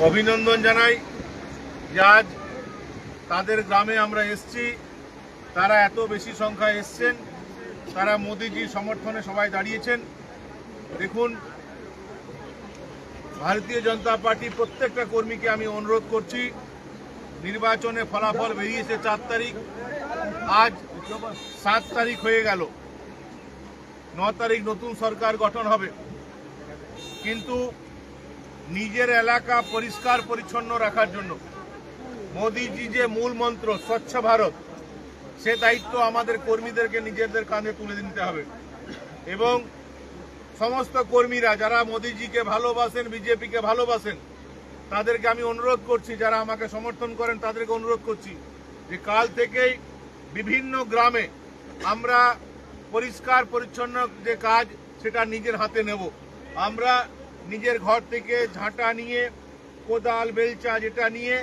অভিনন্দন জানাই যে আজ তাদের গ্রামে আমরা এসেছি। তারা এত বেশি সংখ্যায় এসছেন, তারা মোদিজির সমর্থনে সবাই দাঁড়িয়েছেন। দেখুন, ভারতীয় জনতা পার্টি প্রত্যেকটা কর্মীকে আমি অনুরোধ করছি, নির্বাচনে ফলাফল বেরিয়েছে 4 তারিখ, আজ 7 তারিখ হয়ে গেল, 9 তারিখ নতুন সরকার গঠন হবে। কিন্তু নিজের এলাকা পরিষ্কার পরিচ্ছন্ন রাখার জন্য মোদিজি যে মূল মন্ত্র স্বচ্ছ ভারত, সে দায়িত্ব আমাদের কর্মীদেরকে নিজেদের কাঁধে তুলে নিতে হবে। এবং সমস্ত কর্মীরা যারা মোদিজিকে ভালোবাসেন, বিজেপিকে ভালোবাসেন, তাদেরকে আমি অনুরোধ করছি, যারা আমাকে সমর্থন করেন তাদেরকে অনুরোধ করছি যে কাল থেকেই বিভিন্ন গ্রামে আমরা পরিষ্কার পরিচ্ছন্ন যে কাজ সেটা নিজের হাতে নেব। আমরা নিজের ঘর থেকে ঝাঁটা নিয়ে, কোদাল, বেলচা যেটা নিয়ে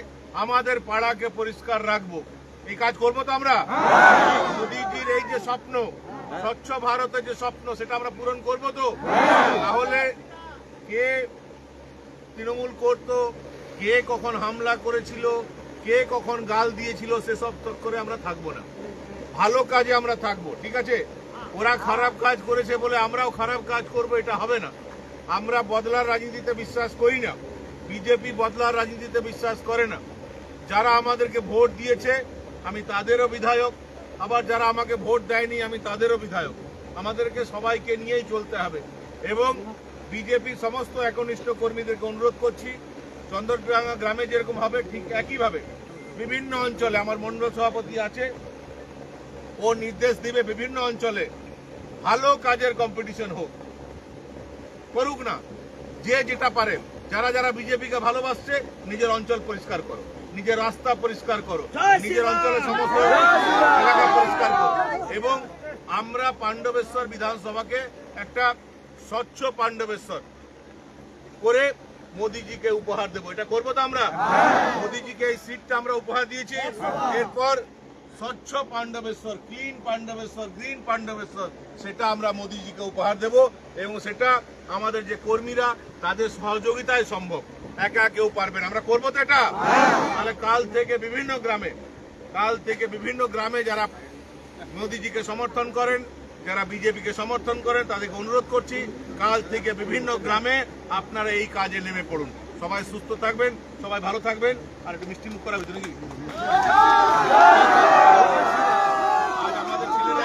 আমাদের পাড়াকে পরিষ্কার রাখবো। এই কাজ করবো তো আমরা? মোদিজির এই যে স্বপ্ন, স্বচ্ছ ভারতের যে স্বপ্ন, সেটা আমরা পূরণ করবো তো? তাহলে কে তৃণমূল করতো, কে কখন হামলা করেছিল, কে কখন গাল দিয়েছিল, সেসব করে আমরা থাকবো না। ভালো কাজে আমরা থাকবো, ঠিক আছে? ওরা খারাপ কাজ করেছে বলে আমরাও খারাপ কাজ করব, এটা হবে না। আমরা বদলার রাজনীতিতে বিশ্বাস করি না, বিজেপি বদলার রাজনীতিতে বিশ্বাস করে না। যারা আমাদেরকে ভোট দিয়েছে আমি তাদেরও বিধায়ক, আবার যারা আমাকে ভোট দেয়নি আমি তাদেরও বিধায়ক। আমাদেরকে সবাইকে নিয়েই চলতে হবে। এবং বিজেপি সমস্ত একনিষ্ঠ কর্মীদেরকে অনুরোধ করছি, চন্দ্রডাঙ্গা গ্রামে যেরকম হবে ঠিক একইভাবে বিভিন্ন অঞ্চলে, আমার মণ্ডল সভাপতি আছে, ও নির্দেশ দিবে বিভিন্ন অঞ্চলে ভালো কাজের কম্পিটিশন হোক, করুক না যে যেটা পারেন। যারা যারা বিজেপিকে ভালোবাসছে নিজের অঞ্চল পরিষ্কার করো, নিজের রাস্তা পরিষ্কার করো, নিজের অঞ্চলের সমস্ত এলাকা পরিষ্কার করো। এবং আমরা পাণ্ডবেশ্বর বিধানসভাকে একটা স্বচ্ছ পাণ্ডবেশ্বর করে মোদিজিকে উপহার দেবো। এটা করবো তো আমরা? মোদিজিকে এই সিটটা আমরা উপহার দিয়েছি। এরপর স্বচ্ছ পাণ্ডবেশ্বর, ক্লিন পাণ্ডবেশ্বর, গ্রিন পাণ্ডবেশ্বর, সেটা আমরা মোদিজিকে উপহার দেব। এবং সেটা আমাদের যে কর্মীরা তাদের সহযোগিতায় সম্ভব, একা কেউ পারবেন। আমরা করবো তো এটা? তাহলে কাল থেকে বিভিন্ন গ্রামে যারা মোদিজিকে সমর্থন করেন, যারা বিজেপিকে সমর্থন করেন, তাদেরকে অনুরোধ করছি কাল থেকে বিভিন্ন গ্রামে আপনারা এই কাজে নেমে পড়ুন। সবাই সুস্থ থাকবেন, সবাই ভালো থাকবেন। আর একটু মিষ্টি মুখ করা হয়েছে নাকি? আজ আমাদের ছেলেরা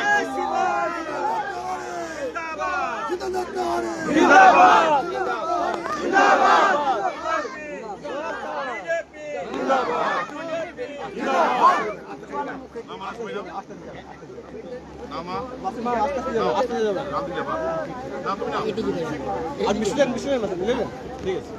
ঠিক আছে।